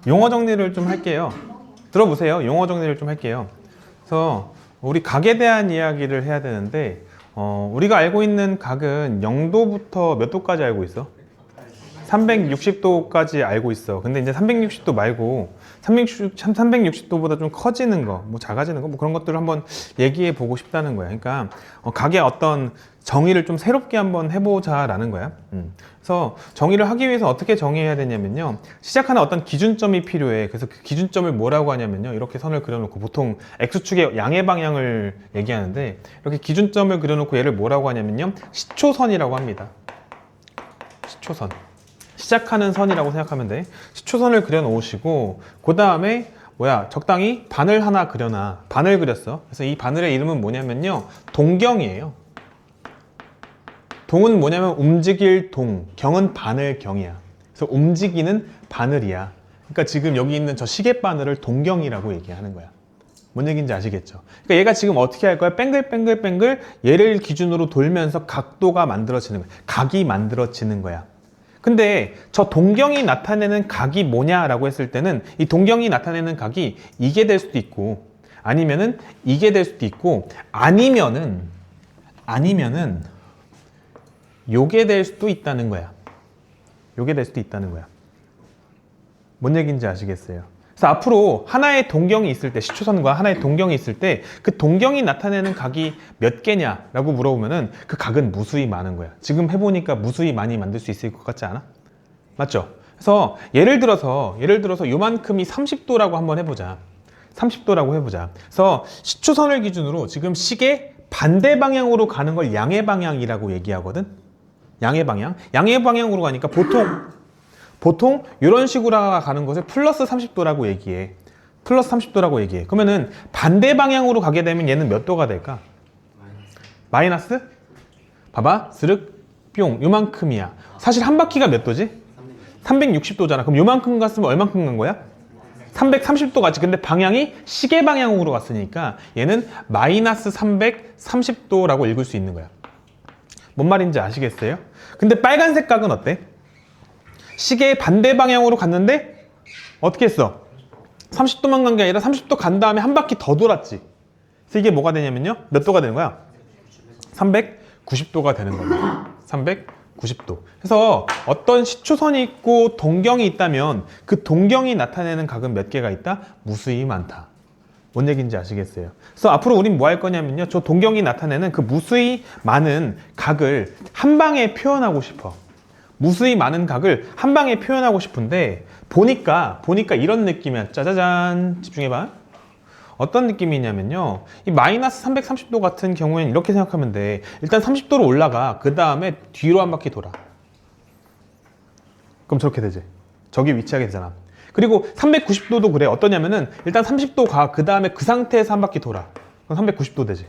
용어 정리를 좀 할게요. 들어보세요. 용어 정리를 좀 할게요. 그래서 우리 각에 대한 이야기를 해야 되는데 우리가 알고 있는 각은 0도부터 몇 도까지 알고 있어? 360도까지 알고 있어. 근데 이제 360도 말고 360도보다 좀 커지는 거, 뭐 작아지는 거, 뭐 그런 것들을 한번 얘기해 보고 싶다는 거야. 그러니까 각의 어떤 정의를 좀 새롭게 한번 해보자라는 거야. 그래서 정의를 하기 위해서 어떻게 정의해야 되냐면요. 시작하는 어떤 기준점이 필요해. 그래서 그 기준점을 뭐라고 하냐면요. 이렇게 선을 그려놓고 보통 X축의 양의 방향을 얘기하는데 이렇게 기준점을 그려놓고 얘를 뭐라고 하냐면요. 시초선이라고 합니다. 시초선. 시작하는 선이라고 생각하면 돼. 시초선을 그려 놓으시고 그 다음에 적당히 바늘 하나 그려놔. 바늘 그렸어. 그래서 이 바늘의 이름은 뭐냐면요. 동경이에요. 동은 뭐냐면 움직일 동, 경은 바늘경이야. 그래서 움직이는 바늘이야. 그러니까 지금 여기 있는 저 시계 바늘을 동경이라고 얘기하는 거야. 뭔 얘기인지 아시겠죠? 그러니까 얘가 지금 어떻게 할 거야? 뱅글뱅글뱅글 얘를 기준으로 돌면서 각도가 만들어지는 거야. 각이 만들어지는 거야. 근데 저 동경이 나타내는 각이 뭐냐라고 했을 때는 이 동경이 나타내는 각이 이게 될 수도 있고 아니면은 이게 될 수도 있고 아니면은 요게 될 수도 있다는 거야. 요게 될 수도 있다는 거야. 뭔 얘기인지 아시겠어요? 그래서 앞으로 하나의 동경이 있을 때, 시초선과 하나의 동경이 있을 때 그 동경이 나타내는 각이 몇 개냐라고 물어보면은 그 각은 무수히 많은 거야. 지금 해보니까 무수히 많이 만들 수 있을 것 같지 않아? 맞죠? 그래서 예를 들어서 요만큼이 30도라고 한번 해보자. 30도라고 해보자. 그래서 시초선을 기준으로 지금 시계 반대 방향으로 가는 걸 양의 방향이라고 얘기하거든? 양의 방향? 양의 방향으로 가니까 보통 이런 식으로 가는 것을 플러스 30도라고 얘기해. 플러스 30도라고 얘기해. 그러면은 반대 방향으로 가게 되면 얘는 몇 도가 될까? 마이너스? 봐봐. 스륵 뿅. 요만큼이야. 사실 한 바퀴가 몇 도지? 360도잖아. 그럼 요만큼 갔으면 얼만큼 간 거야? 330도 갔지. 근데 방향이 시계 방향으로 갔으니까 얘는 마이너스 330도라고 읽을 수 있는 거야. 뭔 말인지 아시겠어요? 근데 빨간색 각은 어때? 시계의 반대 방향으로 갔는데 어떻게 했어? 30도만 간 게 아니라 30도 간 다음에 한 바퀴 더 돌았지. 그래서 이게 뭐가 되냐면요. 몇 도가 되는 거야? 390도가 되는 거야. 390도. 그래서 어떤 시초선이 있고 동경이 있다면 그 동경이 나타내는 각은 몇 개가 있다? 무수히 많다. 뭔 얘기인지 아시겠어요? 그래서 앞으로 우린 뭐 할 거냐면요. 저 동경이 나타내는 그 무수히 많은 각을 한 방에 표현하고 싶어. 무수히 많은 각을 한 방에 표현하고 싶은데 보니까 이런 느낌이야. 짜자잔. 집중해봐. 어떤 느낌이냐면요. 이 마이너스 330도 같은 경우에는 이렇게 생각하면 돼. 일단 30도로 올라가. 그 다음에 뒤로 한 바퀴 돌아. 그럼 저렇게 되지. 저기 위치하게 되잖아. 그리고 390도도 그래. 어떠냐면은 일단 30도 가. 그 다음에 그 상태에서 한 바퀴 돌아. 그럼 390도 되지.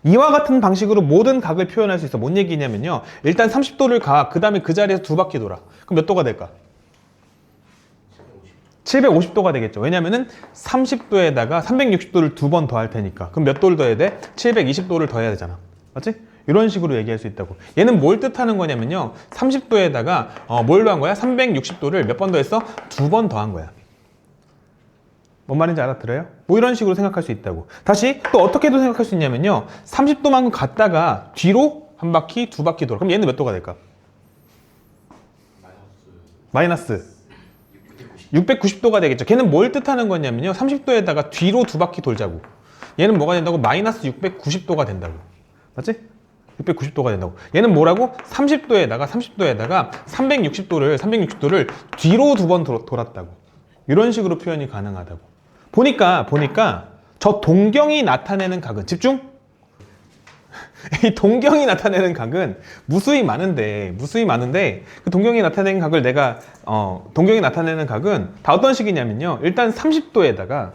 이와 같은 방식으로 모든 각을 표현할 수 있어. 뭔 얘기냐면요. 일단 30도를 가. 그 다음에 그 자리에서 두 바퀴 돌아. 그럼 몇 도가 될까? 750도가 되겠죠. 왜냐면은 30도에다가 360도를 두 번 더 할 테니까. 그럼 몇 도를 더해야 돼? 720도를 더해야 되잖아. 맞지? 이런 식으로 얘기할 수 있다고. 얘는 뭘 뜻하는 거냐면요. 30도에다가 뭘 더한 거야? 360도를 몇 번 더 했어? 두 번 더 한 거야. 뭔 말인지 알아들어요? 뭐 이런 식으로 생각할 수 있다고. 다시 또 어떻게도 생각할 수 있냐면요. 30도만큼 갔다가 뒤로 한 바퀴, 두 바퀴 돌아. 그럼 얘는 몇 도가 될까? 마이너스 690도가 되겠죠. 걔는 뭘 뜻하는 거냐면요. 30도에다가 뒤로 두 바퀴 돌자고. 얘는 뭐가 된다고? 마이너스 690도가 된다고. 맞지? 690도가 된다고. 얘는 뭐라고? 30도에다가 360도를 뒤로 두 번 돌았다고. 이런 식으로 표현이 가능하다고. 보니까 저 동경이 나타내는 각은 집중? 이 동경이 나타내는 각은 무수히 많은데 그 동경이 나타내는 각을 내가 동경이 나타내는 각은 다 어떤 식이냐면요. 일단 30도에다가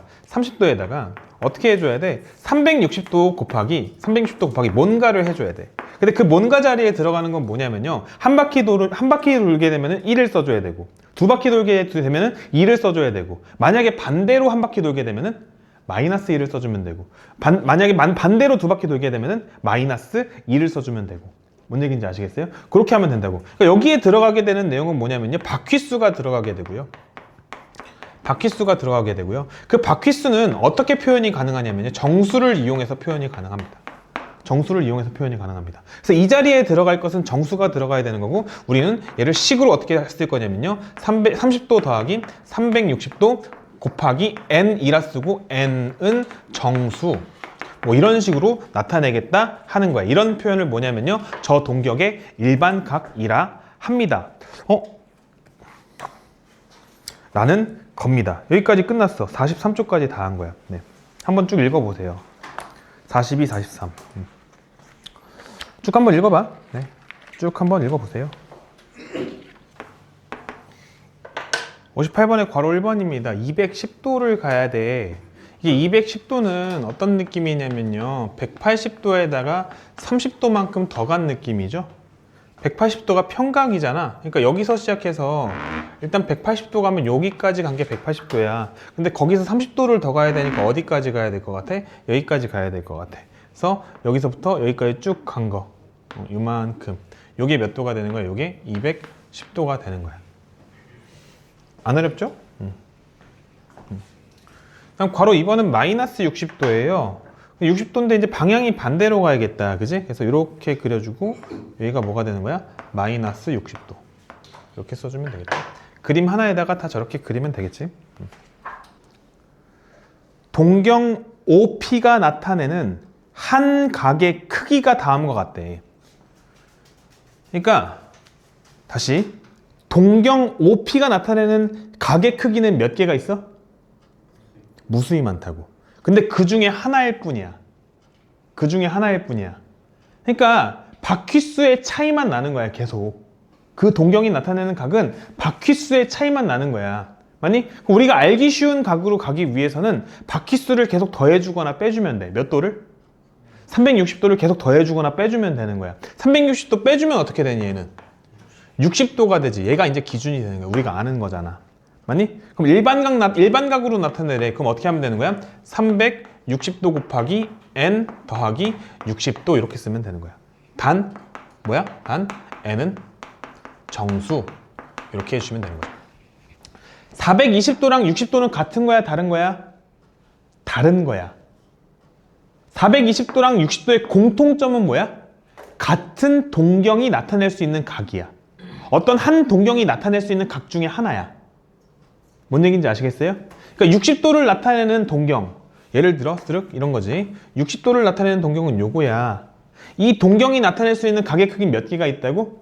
어떻게 해줘야 돼? 360도 곱하기 뭔가를 해줘야 돼. 근데 그 뭔가 자리에 들어가는 건 뭐냐면요. 한 바퀴 돌게 되면은 1을 써줘야 되고 두 바퀴 돌게 되면은 2를 써줘야 되고 만약에 반대로 한 바퀴 돌게 되면은 마이너스 1을 써주면 되고 만약에 반대로 두 바퀴 돌게 되면은 마이너스 2를 써주면 되고 뭔 얘기인지 아시겠어요? 그렇게 하면 된다고. 그러니까 여기에 들어가게 되는 내용은 뭐냐면요. 바퀴수가 들어가게 되고요. 바퀴수가 들어가게 되고요. 그 바퀴수는 어떻게 표현이 가능하냐면요. 정수를 이용해서 표현이 가능합니다. 정수를 이용해서 표현이 가능합니다. 그래서 이 자리에 들어갈 것은 정수가 들어가야 되는 거고, 우리는 얘를 식으로 어떻게 쓸 거냐면요. 30도 더하기 360도 곱하기 n이라 쓰고, n은 정수. 뭐 이런 식으로 나타내겠다 하는 거야. 이런 표현을 뭐냐면요. 저 동격의 일반각이라 합니다. 라는 겁니다. 여기까지 끝났어. 43쪽까지 다 한 거야. 네. 한번 쭉 읽어보세요. 42, 43. 쭉 한번 읽어봐. 네. 쭉 한번 읽어보세요. 58번의 괄호 1번입니다. 210도를 가야 돼. 이게 210도는 어떤 느낌이냐면요. 180도에다가 30도만큼 더 간 느낌이죠. 180도가 평각이잖아. 그러니까 여기서 시작해서 일단 180도 가면 여기까지 간 게 180도야. 근데 거기서 30도를 더 가야 되니까 어디까지 가야 될 것 같아? 여기까지 가야 될 것 같아. 그래서 여기서부터 여기까지 쭉 간 거. 요만큼. 요게 몇 도가 되는 거야? 요게 210도가 되는 거야. 안 어렵죠? 그럼 괄호 2번은 마이너스 60도예요. 60도인데 이제 방향이 반대로 가야겠다. 그지? 그래서 이렇게 그려주고 여기가 뭐가 되는 거야? 마이너스 60도. 이렇게 써주면 되겠다. 그림 하나에다가 다 저렇게 그리면 되겠지? 동경 OP가 나타내는 한 각의 크기가 다음과 같대. 그러니까 다시 동경 OP가 나타내는 각의 크기는 몇 개가 있어? 무수히 많다고. 근데 그 중에 하나일 뿐이야. 그 중에 하나일 뿐이야. 그러니까 바퀴수의 차이만 나는 거야, 계속. 그 동경이 나타내는 각은 바퀴수의 차이만 나는 거야. 맞니? 우리가 알기 쉬운 각으로 가기 위해서는 바퀴수를 계속 더해주거나 빼주면 돼. 몇 도를? 360도를 계속 더해주거나 빼주면 되는 거야. 360도 빼주면 어떻게 되니, 얘는? 60도가 되지. 얘가 이제 기준이 되는 거야. 우리가 아는 거잖아. 맞니? 그럼 일반각으로 나타내래. 그럼 어떻게 하면 되는 거야? 360도 곱하기 n 더하기 60도 이렇게 쓰면 되는 거야. 단 뭐야? 단 n은 정수 이렇게 해주시면 되는 거야. 420도랑 60도는 같은 거야? 다른 거야? 다른 거야. 420도랑 60도의 공통점은 뭐야? 같은 동경이 나타낼 수 있는 각이야. 어떤 한 동경이 나타낼 수 있는 각 중에 하나야. 뭔 얘기인지 아시겠어요? 그러니까 60도를 나타내는 동경, 예를 들어 스르륵 이런 거지. 60도를 나타내는 동경은 요거야. 이 동경이 나타낼 수 있는 각의 크기 몇 개가 있다고?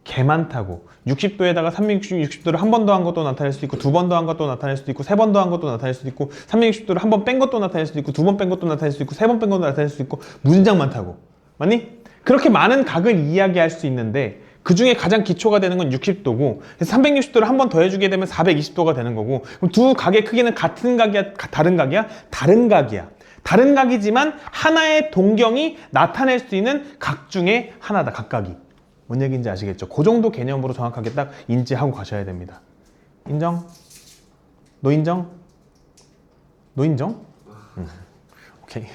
개 많다고. 60도에다가 360도를 한 번 더 한 것도 나타낼 수 있고, 두 번 더 한 것도 나타낼 수도 있고, 세 번 더 한 것도 나타낼 수도 있고, 360도를 한 번 뺀 것도 나타낼 수도 있고, 두 번 뺀 것도 나타낼 수도 있고, 세 번 뺀 것도 나타낼 수도 있고, 무진장 많다고. 맞니? 그렇게 많은 각을 이야기할 수 있는데 그 중에 가장 기초가 되는 건 60도고, 360도를 한 번 더 해주게 되면 420도가 되는 거고, 그럼 두 각의 크기는 같은 각이야? 다른 각이야? 다른 각이야. 다른 각이지만 하나의 동경이 나타낼 수 있는 각 중에 하나다, 각각이. 뭔 얘기인지 아시겠죠? 그 정도 개념으로 정확하게 딱 인지하고 가셔야 됩니다. 인정? 노인정? 노인정? 오케이.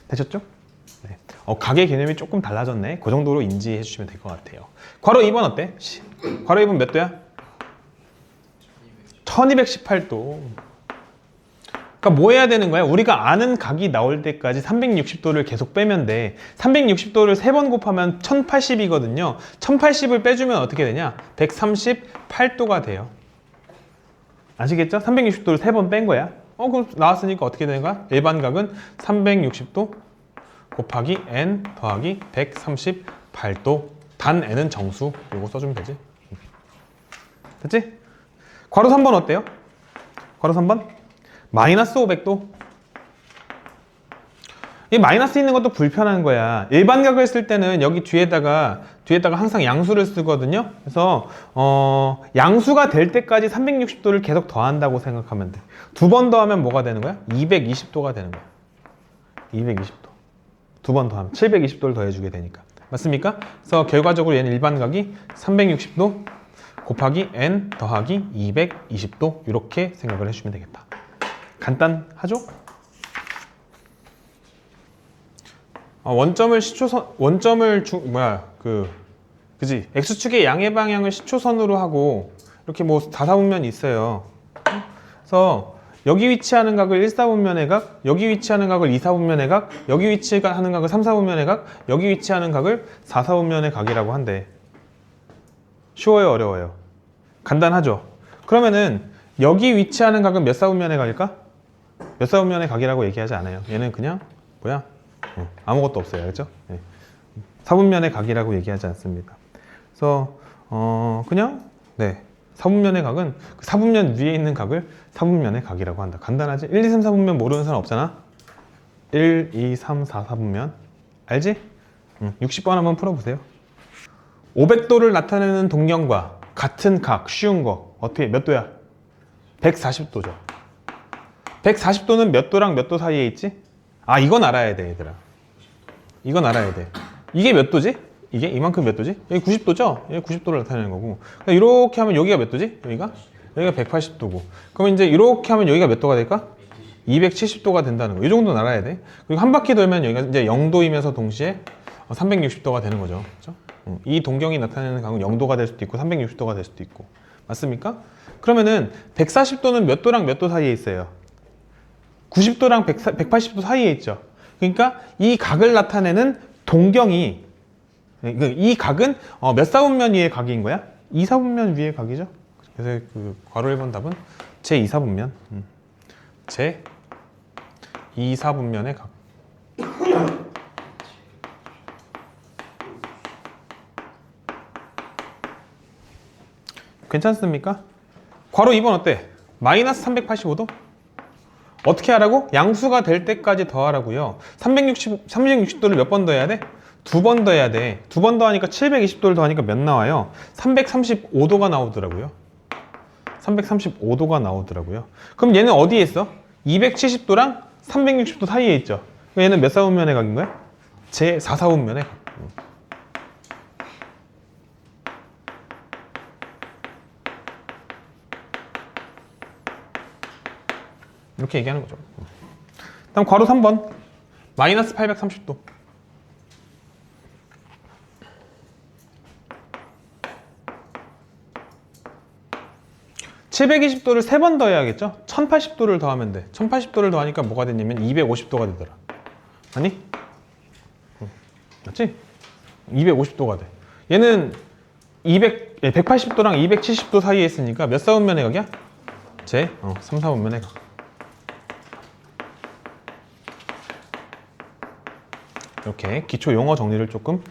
되셨죠? 네. 각의 개념이 조금 달라졌네. 그 정도로 인지해 주시면 될 것 같아요. 괄호 2번 어때? 괄호 2번 몇 도야? 1218도. 그러니까 뭐 해야 되는 거야? 우리가 아는 각이 나올 때까지 360도를 계속 빼면 돼. 360도를 3번 곱하면 1080이거든요. 1080을 빼주면 어떻게 되냐? 138도가 돼요. 아시겠죠? 360도를 3번 뺀 거야. 그럼 나왔으니까 어떻게 되는 거야? 일반각은 360도 곱하기 n 더하기 138도. 단 n은 정수. 이거 써주면 되지. 됐지? 괄호 3번 어때요? 괄호 3번? 마이너스 500도. 이 마이너스 있는 것도 불편한 거야. 일반각을 쓸 때는 여기 뒤에다가 항상 양수를 쓰거든요. 그래서 양수가 될 때까지 360도를 계속 더한다고 생각하면 돼. 두 번 더하면 뭐가 되는 거야? 220도가 되는 거야. 220도. 두 번 더하면 720도를 더해주게 되니까. 맞습니까? 그래서 결과적으로 얘는 일반각이 360도 곱하기 n 더하기 220도 이렇게 생각을 해주시면 되겠다. 간단하죠? 원점을 그지? x축의 양의 방향을 시초선으로 하고 이렇게 뭐 4, 4분면이 있어요. 그래서 여기 위치하는 각을 1, 4분면의 각, 여기 위치하는 각을 2, 4분면의 각, 여기 위치하는 각을 3, 4분면의 각, 여기 위치하는 각을 4, 4분면의 각이라고 한대. 쉬워요, 어려워요? 간단하죠? 그러면은 여기 위치하는 각은 몇 4분면의 각일까? 몇 4분면의 각이라고 얘기하지 않아요. 얘는 그냥 뭐야? 아무것도 없어요. 그렇죠? 네. 4분면의 각이라고 얘기하지 않습니다. 그래서 그냥 네. 4분면의 각은 그 4분면 위에 있는 각을 4분면의 각이라고 한다. 간단하지? 1, 2, 3, 4분면 모르는 사람 없잖아? 1, 2, 3, 4, 4분면 알지? 60번 한번 풀어보세요. 500도를 나타내는 동경과 같은 각, 쉬운 거 어떻게 몇 도야? 140도죠. 140도는 몇 도랑 몇 도 사이에 있지? 아, 이건 알아야 돼, 얘들아. 이건 알아야 돼. 이게 몇 도지? 이게 이만큼 몇 도지? 여기 90도죠? 여기 90도를 나타내는 거고. 그러니까 이렇게 하면 여기가 몇 도지? 여기가 180도고. 그럼 이제 이렇게 하면 여기가 몇 도가 될까? 270도가 된다는 거. 이 정도는 알아야 돼. 그리고 한 바퀴 돌면 여기가 이제 0도이면서 동시에 360도가 되는 거죠. 그렇죠? 이 동경이 나타내는 각은 0도가 될 수도 있고 360도가 될 수도 있고. 맞습니까? 그러면은 140도는 몇 도랑 몇 도 사이에 있어요? 90도랑 180도 사이에 있죠. 그러니까 이 각을 나타내는 동경이 이 각은 몇 사분면 위의 각인 거야? 2, 4분면 위의 각이죠. 그래서 그 괄호 1번 답은 제 2, 4분면 제 2, 4분면의 각. 괜찮습니까? 괄호 2번 어때? 마이너스 385도? 어떻게 하라고? 양수가 될 때까지 더하라고요. 360도를 몇 번 더해야 돼? 2번 더해야 돼. 2번 더하니까 720도를 더하니까 몇 나와요? 335도가 나오더라고요. 335도가 나오더라고요. 그럼 얘는 어디에 있어? 270도랑 360도 사이에 있죠. 얘는 몇 사분면의 각인 거야? 제 4사분면의 각. 이렇게 얘기하는 거죠. 다음 괄호 3번 마이너스 830도. 720도를 3번 더해야겠죠? 1080도를 더하면 돼. 1080도를 더하니까 뭐가 되냐면 250도가 되더라. 아니? 맞지? 250도가 돼. 얘는 180도랑 270도 사이에 있으니까 몇 사분면의 각이야? 제 3, 4분면의 각. 이렇게 기초 용어 정리를 조금